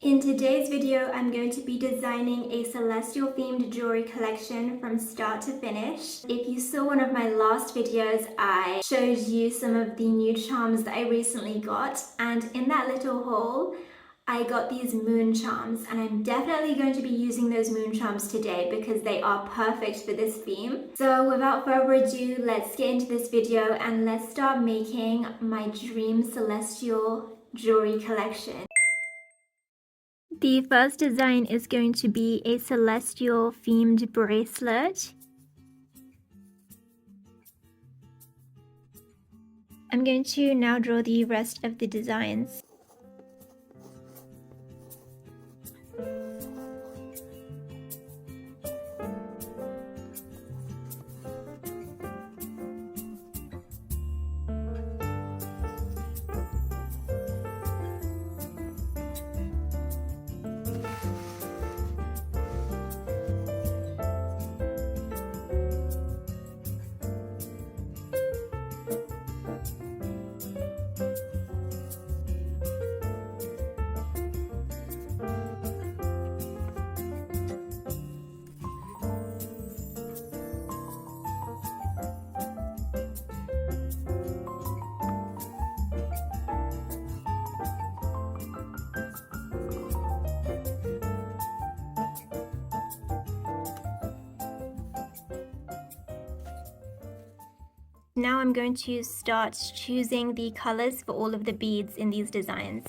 In today's video, I'm going to be designing a celestial themed jewelry collection from start to finish. If you saw one of my last videos, I showed you some of the new charms that I recently got, and in that little haul, I got these moon charms, and I'm definitely going to be using those moon charms today because they are perfect for this theme. So without further ado, let's get into this video and let's start making my dream celestial jewelry collection. The first design is going to be a celestial themed bracelet. I'm going to now draw the rest of the designs. Now I'm going to start choosing the colors for all of the beads in these designs.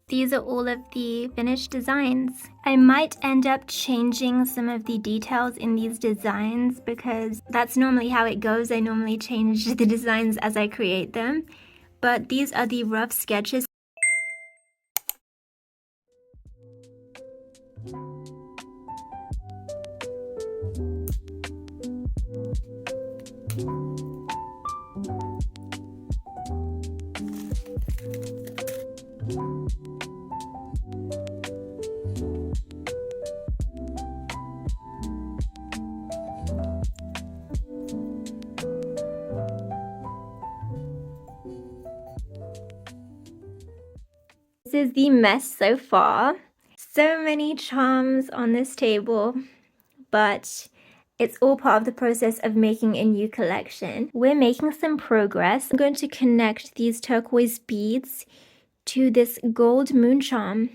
These are all of the finished designs. I might end up changing some of the details in these designs because that's normally how it goes. I normally change the designs as I create them, but these are the rough sketches. This is the mess so far. So many charms on this table, but it's all part of the process of making a new collection. We're making some progress. I'm going to connect these turquoise beads to this gold moon charm.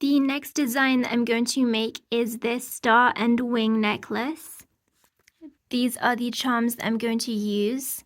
The next design that I'm going to make is this star and wing necklace. These are the charms that I'm going to use.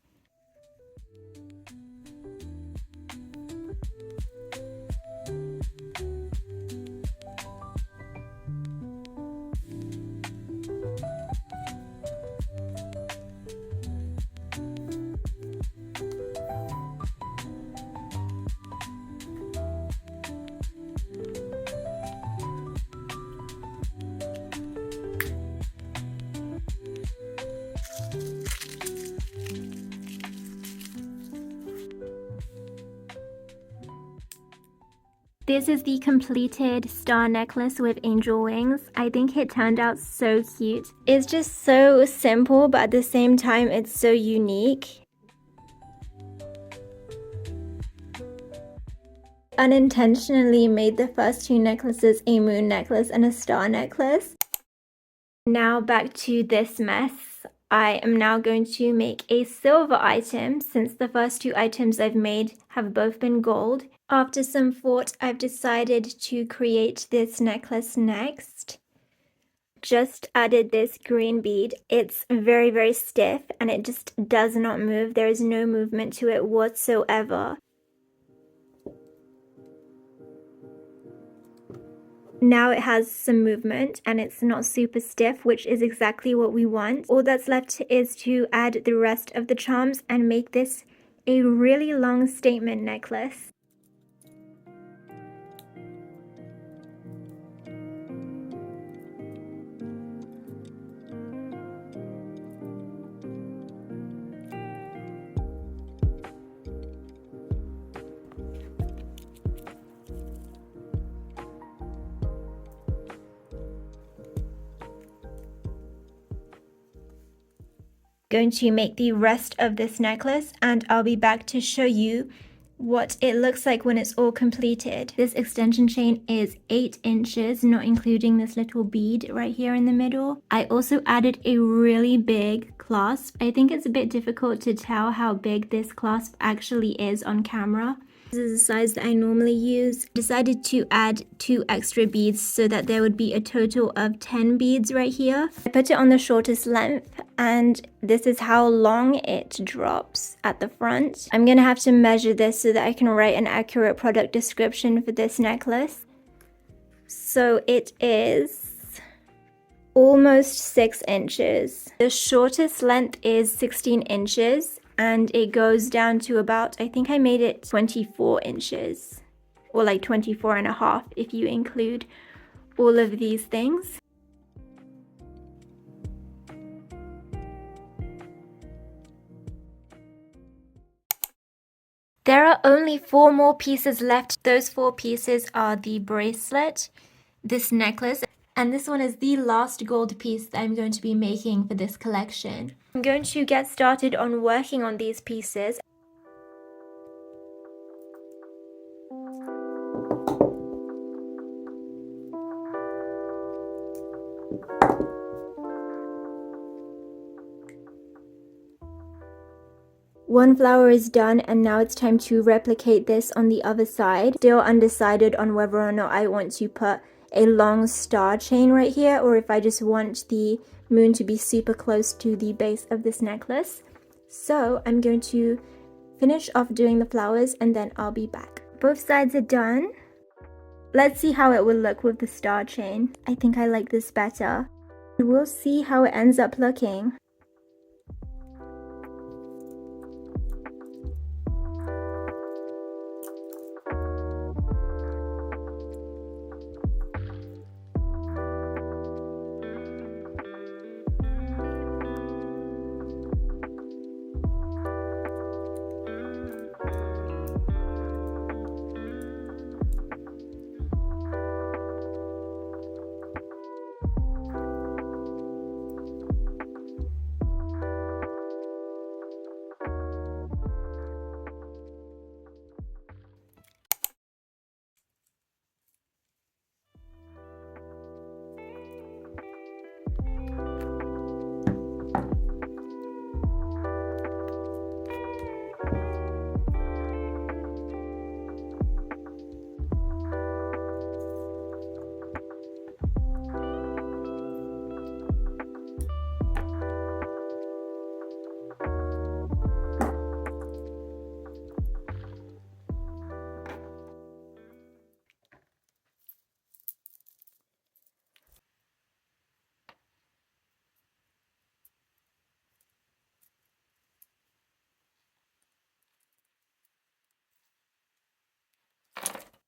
This is the completed star necklace with angel wings. I think it turned out so cute. It's just so simple, but at the same time, it's so unique. Unintentionally made the first two necklaces a moon necklace and a star necklace. Now back to this mess. I am now going to make a silver item since the first two items I've made have both been gold. After some thought, I've decided to create this necklace next. Just added this green bead. It's very, very stiff and it just does not move. There is no movement to it whatsoever. Now it has some movement and it's not super stiff, which is exactly what we want. All that's left is to add the rest of the charms and make this a really long statement necklace. Going to make the rest of this necklace and I'll be back to show you what it looks like when it's all completed. This extension chain is 8 inches, not including this little bead right here in the middle. I also added a really big clasp. I think it's a bit difficult to tell how big this clasp actually is on camera. This is the size that I normally use. Decided to add 2 extra beads so that there would be a total of 10 beads right here. I put it on the shortest length and this is how long it drops at the front. I'm gonna have to measure this so that I can write an accurate product description for this necklace. So it is almost 6 inches. The shortest length is 16 inches. And it goes down to about, I think I made it 24 inches or like 24 and a half if you include all of these things. There are only 4 more pieces left. Those 4 pieces are the bracelet, this necklace, and this one is the last gold piece that I'm going to be making for this collection. I'm going to get started on working on these pieces. One flower is done and now it's time to replicate this on the other side. Still undecided on whether or not I want to put a long star chain right here or if I just want the moon to be super close to the base of this necklace. So I'm going to finish off doing the flowers and then I'll be back. Both sides are done. Let's see how it will look with the star chain. I think I like this better. We'll see how it ends up looking.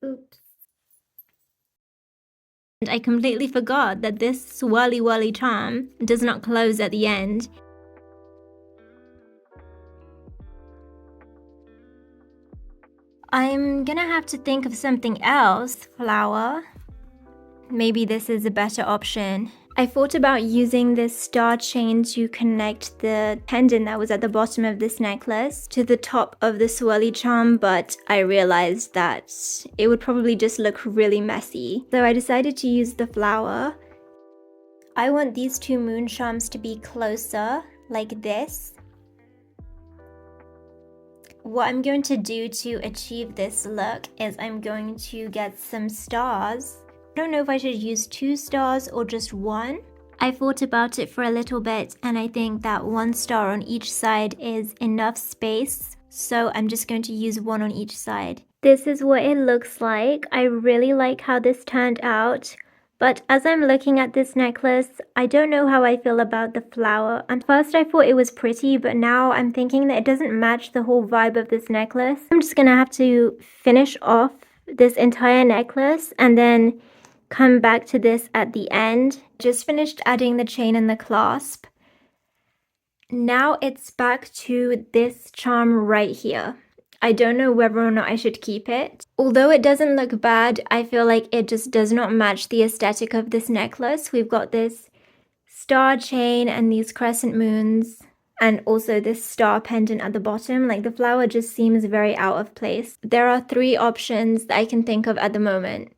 Oops. And I completely forgot that this swirly charm does not close at the end. I'm gonna have to think of something else, flower. Maybe this is a better option. I thought about using this star chain to connect the pendant that was at the bottom of this necklace to the top of the swirly charm, but I realized that it would probably just look really messy. So I decided to use the flower. I want these 2 moon charms to be closer, like this. What I'm going to do to achieve this look is I'm going to get some stars. I don't know if I should use 2 stars or just 1. I thought about it for a little bit and I think that 1 star on each side is enough space. So I'm just going to use 1 on each side. This is what it looks like. I really like how this turned out. But as I'm looking at this necklace, I don't know how I feel about the flower. At first I thought it was pretty, but now I'm thinking that it doesn't match the whole vibe of this necklace. I'm just gonna have to finish off this entire necklace and then come back to this at the end. Just finished adding the chain and the clasp. Now it's back to this charm right here. I don't know whether or not I should keep it. Although it doesn't look bad, I feel like it just does not match the aesthetic of this necklace. We've got this star chain and these crescent moons and also this star pendant at the bottom. Like the flower just seems very out of place. There are three options that I can think of at the moment.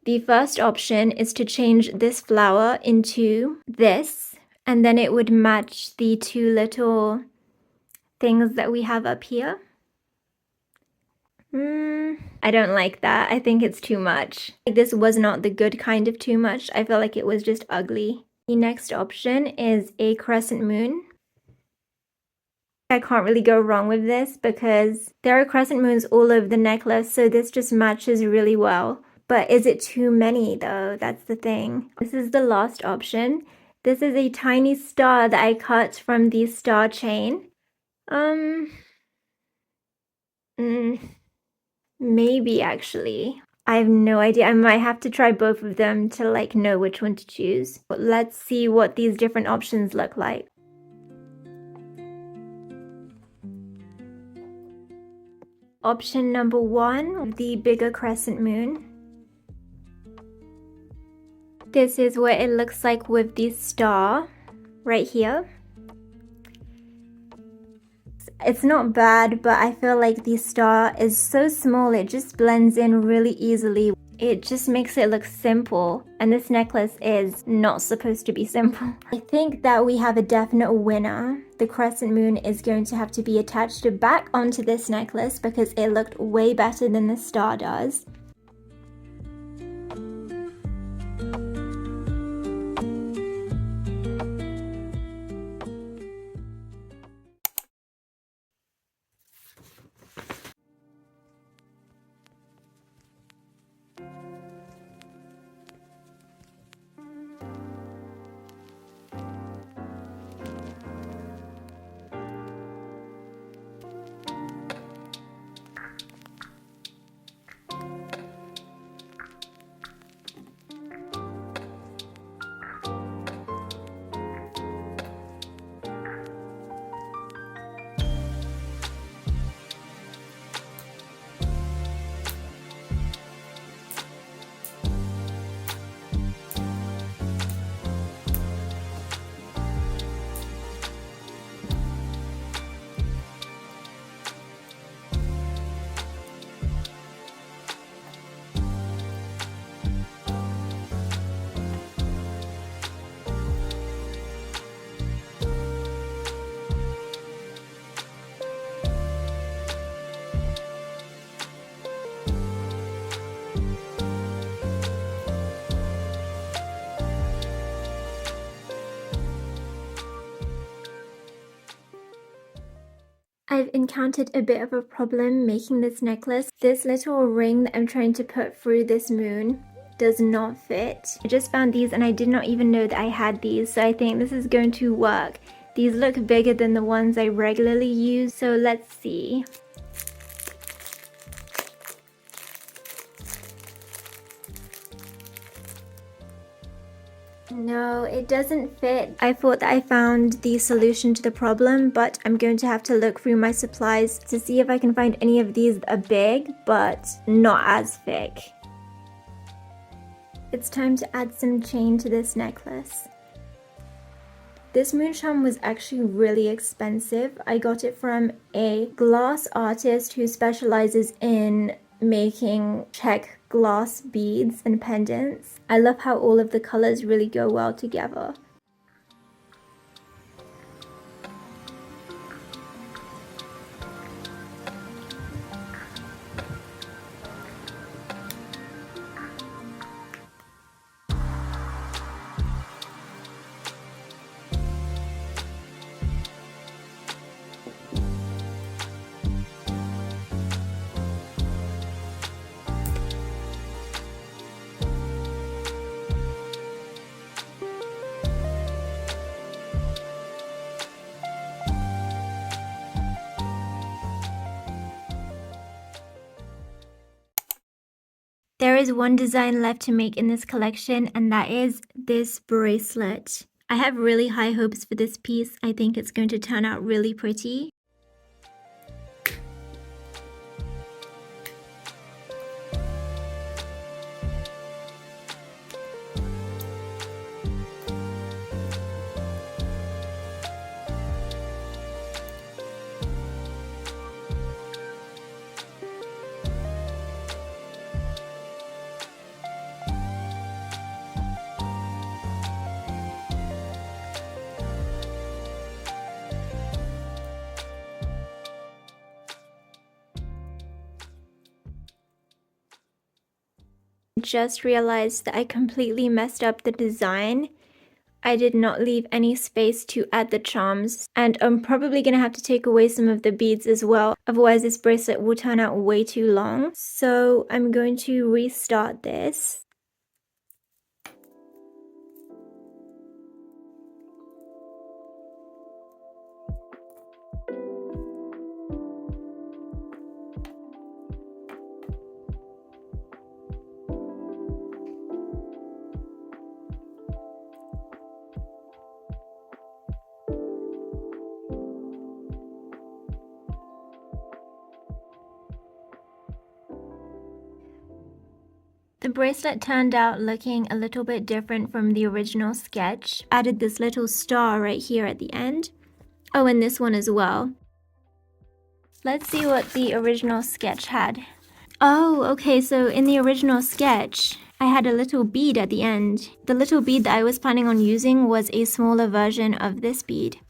The first option is to change this flower into this, and then it would match the two little things that we have up here. I don't like that. I think it's too much. This was not the good kind of too much. I feel like it was just ugly. The next option is a crescent moon. I can't really go wrong with this because there are crescent moons all over the necklace, so this just matches really well. But is it too many though? That's the thing. This is the last option. This is a tiny star that I cut from the star chain. Maybe actually. I have no idea. I might have to try both of them to like know which one to choose. But let's see what these different options look like. Option number one, the bigger crescent moon. This is what it looks like with the star right here. It's not bad, but I feel like the star is so small, it just blends in really easily. It just makes it look simple, and this necklace is not supposed to be simple. I think that we have a definite winner. The crescent moon is going to have to be attached back onto this necklace because it looked way better than the star does. I've encountered a bit of a problem making this necklace. This little ring that I'm trying to put through this moon does not fit. I just found these and I did not even know that I had these, so I think this is going to work. These look bigger than the ones I regularly use, so let's see. No, it doesn't fit. I thought that I found the solution to the problem, but I'm going to have to look through my supplies to see if I can find any of these that are big, but not as thick. It's time to add some chain to this necklace. This moon charm was actually really expensive. I got it from a glass artist who specializes in making check glass beads and pendants. I love how all of the colors really go well together. There is one design left to make in this collection, and that is this bracelet. I have really high hopes for this piece. I think it's going to turn out really pretty. Just realized that I completely messed up the design. I did not leave any space to add the charms, and I'm probably gonna have to take away some of the beads as well, otherwise this bracelet will turn out way too long. So I'm going to restart this. The bracelet turned out looking a little bit different from the original sketch. Added this little star right here at the end. Oh, and this one as well. Let's see what the original sketch had. Oh, okay, so in the original sketch, I had a little bead at the end. The little bead that I was planning on using was a smaller version of this bead.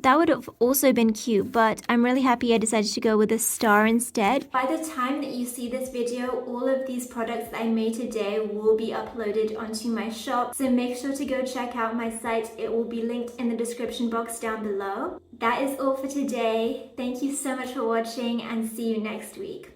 That would have also been cute, but I'm really happy I decided to go with a star instead. By the time that you see this video, all of these products that I made today will be uploaded onto my shop, so make sure to go check out my site. It will be linked in the description box down below. That is all for today. Thank you so much for watching, and see you next week.